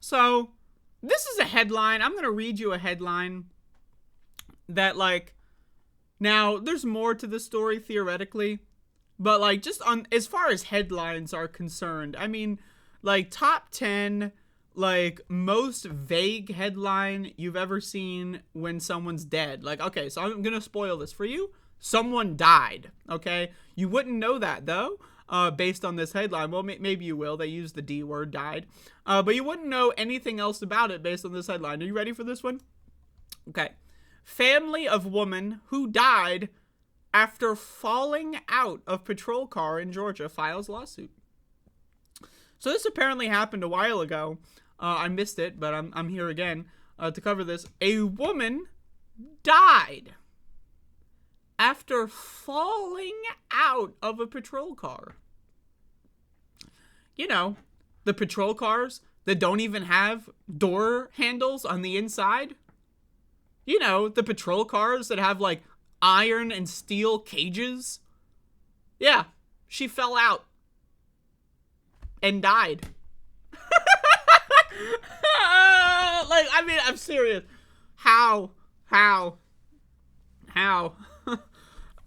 So, this is a headline. I'm going to read you a headline that, like, now, there's more to the story theoretically, but, like, just on, as far as headlines are concerned, I mean, like, top 10, like, most vague headline you've ever seen when someone's dead. Like, okay, so I'm going to spoil this for you. Someone died, okay? You wouldn't know that, though, based on this headline. Well, maybe you will. They used the D word, died. But you wouldn't know anything else about it based on this headline. Are you ready for this one? Okay. Family of woman who died after falling out of patrol car in Georgia files lawsuit. So this apparently happened a while ago. I missed it, but I'm here again to cover this. A woman died after falling out of a patrol car. You know, the patrol cars that don't even have door handles on the inside. You know, the patrol cars that have, like, iron and steel cages. Yeah, she fell out and died. Like, I mean, I'm serious. How?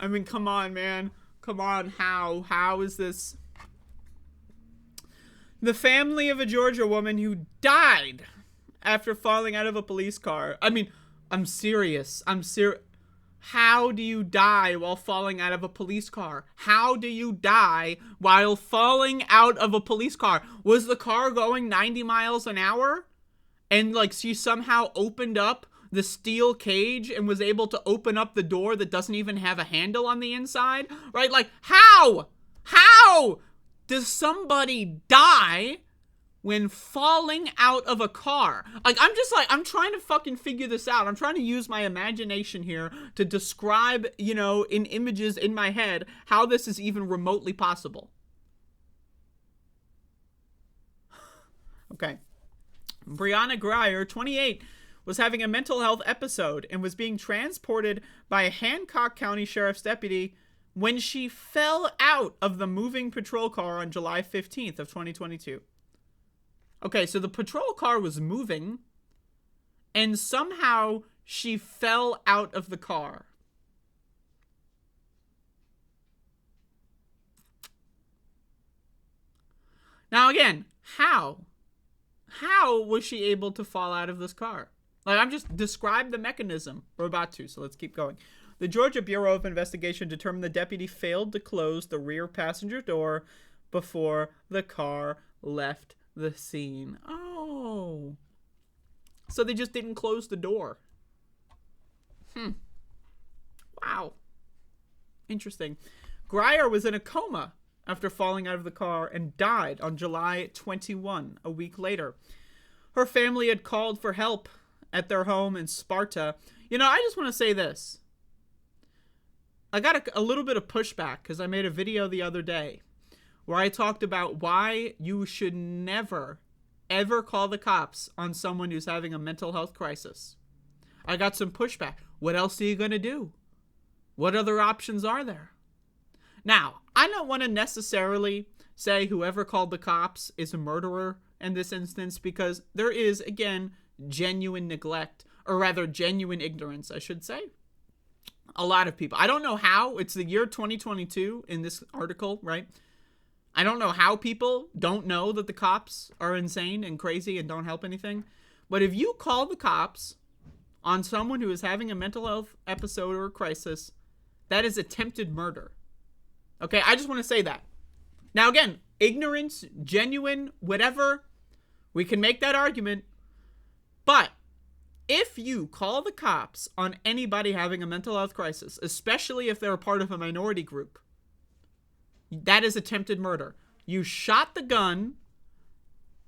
I mean, come on, man. Come on, how is this? The family of a Georgia woman who died after falling out of a police car. I mean, I'm serious. How do you die while falling out of a police car? How do you die while falling out of a police car? Was the car going 90 miles an hour? And, like, she somehow opened up the steel cage and was able to open up the door that doesn't even have a handle on the inside? Right? Like, how? How does somebody die when falling out of a car? Like, I'm trying to fucking figure this out. I'm trying to use my imagination here to describe, you know, in images in my head, how this is even remotely possible. Okay. Brianna Grier, 28, was having a mental health episode and was being transported by a Hancock County Sheriff's deputy when she fell out of the moving patrol car on July 15th of 2022. Okay, so the patrol car was moving, and somehow she fell out of the car. Now again, how? How was she able to fall out of this car? Like, I'm just describe the mechanism. We're about to, so let's keep going. The Georgia Bureau of Investigation determined the deputy failed to close the rear passenger door before the car left the scene. Oh. So they just didn't close the door. Wow. Interesting. Grier was in a coma after falling out of the car and died on July 21, a week later. Her family had called for help at their home in Sparta. You know, I just want to say this. I got a little bit of pushback because I made a video the other day where I talked about why you should never, ever call the cops on someone who's having a mental health crisis. I got some pushback. What else are you going to do? What other options are there? Now, I don't want to necessarily say whoever called the cops is a murderer in this instance, because there is, again, genuine neglect, or rather genuine ignorance, I should say. A lot of people. I don't know how. It's the year 2022 in this article, right? I don't know how people don't know that the cops are insane and crazy and don't help anything. But if you call the cops on someone who is having a mental health episode or a crisis, that is attempted murder. Okay, I just want to say that. Now, again, ignorance, genuine, whatever, we can make that argument. But if you call the cops on anybody having a mental health crisis, especially if they're a part of a minority group, that is attempted murder. You shot the gun,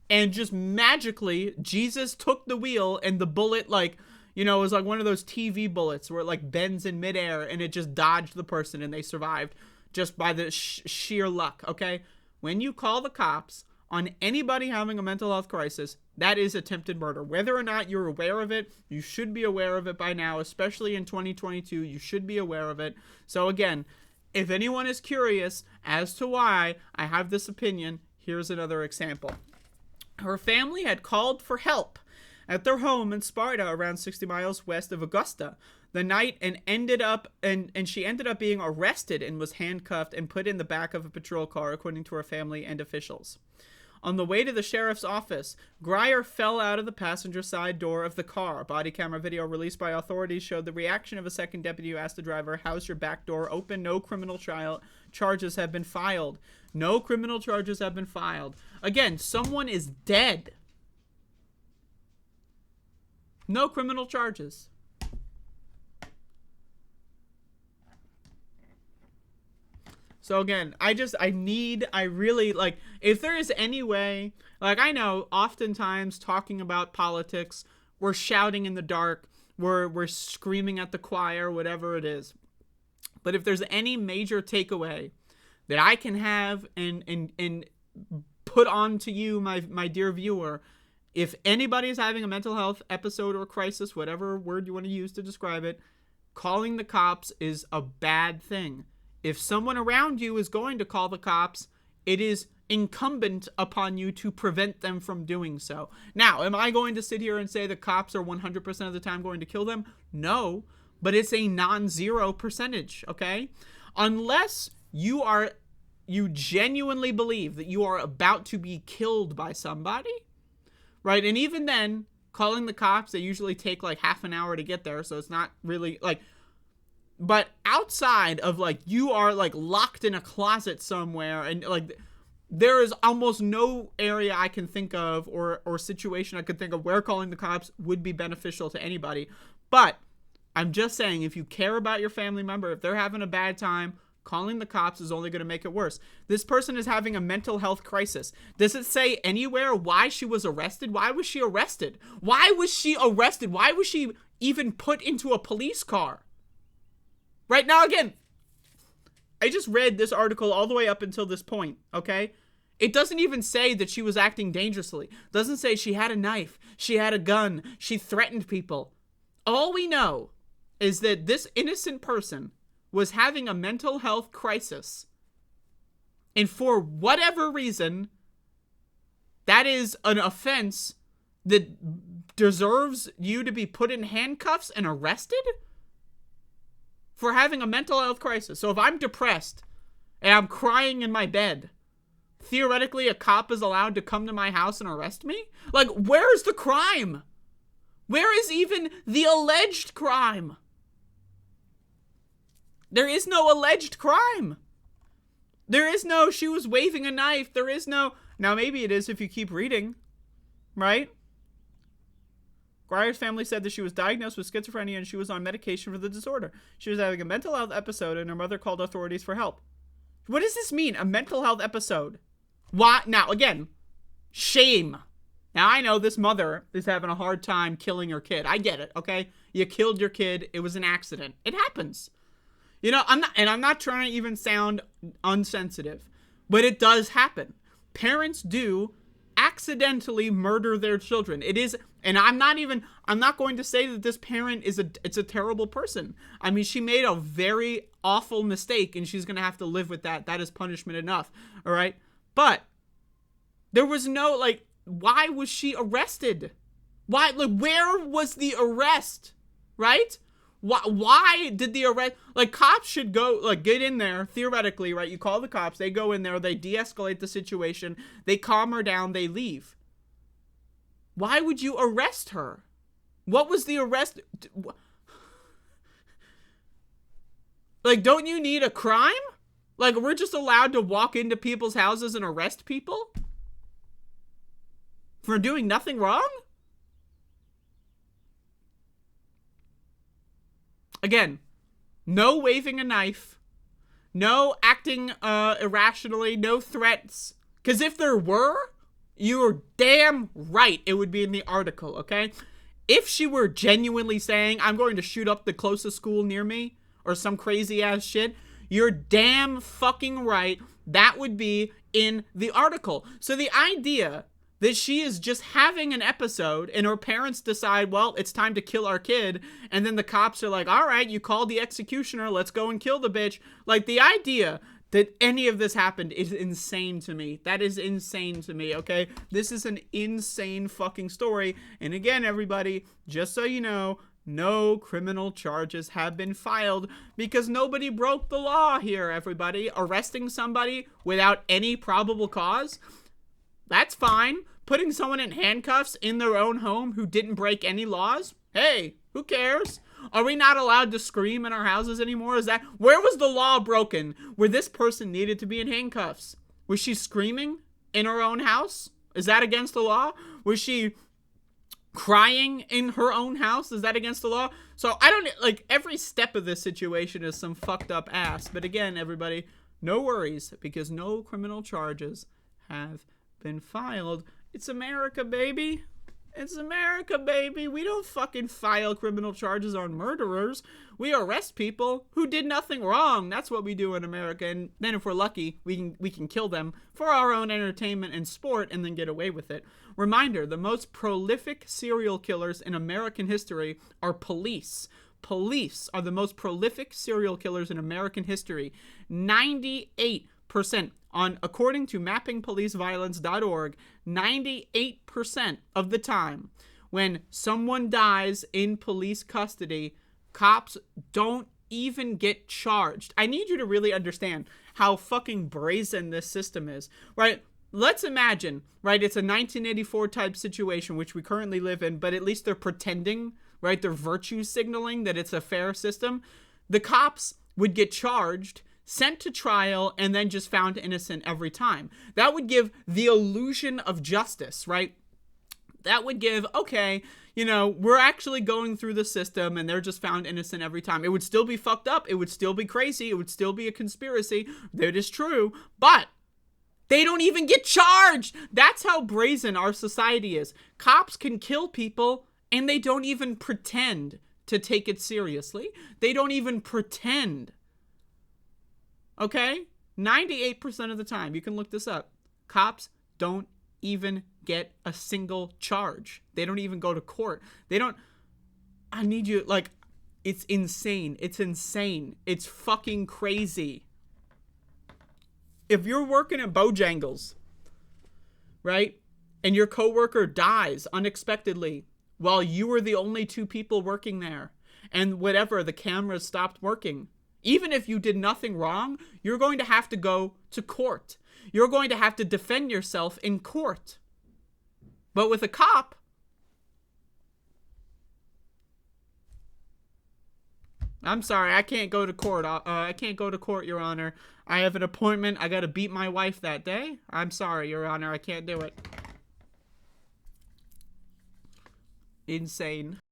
and just magically, Jesus took the wheel, and the bullet, like, you know, it was like one of those TV bullets where it, like, bends in midair, and it just dodged the person, and they survived just by the sheer luck, okay? When you call the cops on anybody having a mental health crisis, that is attempted murder. Whether or not you're aware of it, you should be aware of it by now, especially in 2022. You should be aware of it. So again, if anyone is curious as to why I have this opinion, here's another example. Her family had called for help at their home in Sparta, around 60 miles west of Augusta, the night, and she ended up being arrested and was handcuffed and put in the back of a patrol car, according to her family and officials. On the way to the sheriff's office, Grier fell out of the passenger side door of the car. Body camera video released by authorities showed the reaction of a second deputy who asked the driver, "How's your back door open? No criminal charges have been filed." No criminal charges have been filed. Again, someone is dead. No criminal charges. So again, I really, like, if there is any way, like, I know oftentimes talking about politics, we're shouting in the dark, we're screaming at the choir, whatever it is. But if there's any major takeaway that I can have and put on to you, my dear viewer, if anybody is having a mental health episode or crisis, whatever word you want to use to describe it, calling the cops is a bad thing. If someone around you is going to call the cops, it is incumbent upon you to prevent them from doing so. Now, am I going to sit here and say the cops are 100% of the time going to kill them? No, but it's a non-zero percentage, okay? Unless you genuinely believe that you are about to be killed by somebody, right? And even then, calling the cops, they usually take like half an hour to get there, so it's not really like... But outside of, like, you are, like, locked in a closet somewhere, and, like, there is almost no area I can think of or situation I could think of where calling the cops would be beneficial to anybody. But I'm just saying, if you care about your family member, if they're having a bad time, calling the cops is only going to make it worse. This person is having a mental health crisis. Does it say anywhere why she was arrested? Why was she arrested? Why was she arrested? Why was she even put into a police car? Right now, again, I just read this article all the way up until this point, okay? It doesn't even say that she was acting dangerously. It doesn't say she had a knife, she had a gun, she threatened people. All we know is that this innocent person was having a mental health crisis. And for whatever reason, that is an offense that deserves you to be put in handcuffs and arrested? For having a mental health crisis. So if I'm depressed and I'm crying in my bed, theoretically a cop is allowed to come to my house and arrest me? Like, where's the crime? Where is even the alleged crime? There is no alleged crime. There is no, she was waving a knife. There is no, now maybe it is if you keep reading, right? Grier's family said that she was diagnosed with schizophrenia and she was on medication for the disorder. She was having a mental health episode and her mother called authorities for help. What does this mean? A mental health episode? Why? Now, again, shame. Now, I know this mother is having a hard time killing her kid. I get it, okay? You killed your kid. It was an accident. It happens. You know, I'm not trying to even sound unsensitive, but it does happen. Parents do accidentally murder their children. It is, and I'm not going to say that this parent it's a terrible person. I mean, she made a very awful mistake and she's going to have to live with that. That is punishment enough. All right. But there was no, like, why was she arrested? Why, like, where was the arrest? Right? Why did the arrest, like, cops should go, like, get in there, theoretically, right? You call the cops, they go in there, they de-escalate the situation, they calm her down, they leave. Why would you arrest her? What was the arrest? Like, don't you need a crime? Like, we're just allowed to walk into people's houses and arrest people? For doing nothing wrong? Again, no waving a knife, no acting irrationally, no threats. Because if there were, you're damn right it would be in the article, okay? If she were genuinely saying, I'm going to shoot up the closest school near me, or some crazy ass shit, you're damn fucking right that would be in the article. So the idea that she is just having an episode and her parents decide, well, it's time to kill our kid. And then the cops are like, all right, you called the executioner. Let's go and kill the bitch. Like, the idea That any of this happened is insane to me. That is insane to me, okay? This is an insane fucking story. And again, everybody, just so you know, no criminal charges have been filed because nobody broke the law here, everybody. Arresting somebody without any probable cause, that's fine. Putting someone in handcuffs in their own home who didn't break any laws, hey, who cares? Are we not allowed to scream in our houses anymore? Where was the law broken where this person needed to be in handcuffs? Was she screaming in her own house? Is that against the law? Was she crying in her own house? Is that against the law? So I don't, like, every step of this situation is some fucked up ass. But again, everybody, no worries, because no criminal charges have been filed. It's America, baby. It's America, baby. We don't fucking file criminal charges on murderers. We arrest people who did nothing wrong. That's what we do in America. And then if we're lucky, we can kill them for our own entertainment and sport and then get away with it. Reminder, the most prolific serial killers in American history are police. Police are the most prolific serial killers in American history. 98%. According to mappingpoliceviolence.org, 98% of the time when someone dies in police custody, cops don't even get charged. I need you to really understand how fucking brazen this system is, right? Let's imagine, right, it's a 1984 type situation, which we currently live in, but at least they're pretending, right? They're virtue signaling that it's a fair system. The cops would get charged, sent to trial, and then just found innocent every time. That would give the illusion of justice, right? That would give, okay, you know, we're actually going through the system and they're just found innocent every time. It would still be fucked up. It would still be crazy. It would still be a conspiracy. That is true. But they don't even get charged. That's how brazen our society is. Cops can kill people and they don't even pretend to take it seriously. They don't even pretend. Okay? 98% of the time, you can look this up, cops don't even get a single charge. They don't even go to court. I need you, like, it's insane. It's insane. It's fucking crazy. If you're working at Bojangles, right, and your coworker dies unexpectedly while you were the only two people working there, and whatever, the cameras stopped working, even if you did nothing wrong, you're going to have to go to court. You're going to have to defend yourself in court. But with a cop, I'm sorry, I can't go to court. I can't go to court, Your Honor. I have an appointment. I got to beat my wife that day. I'm sorry, Your Honor. I can't do it. Insane.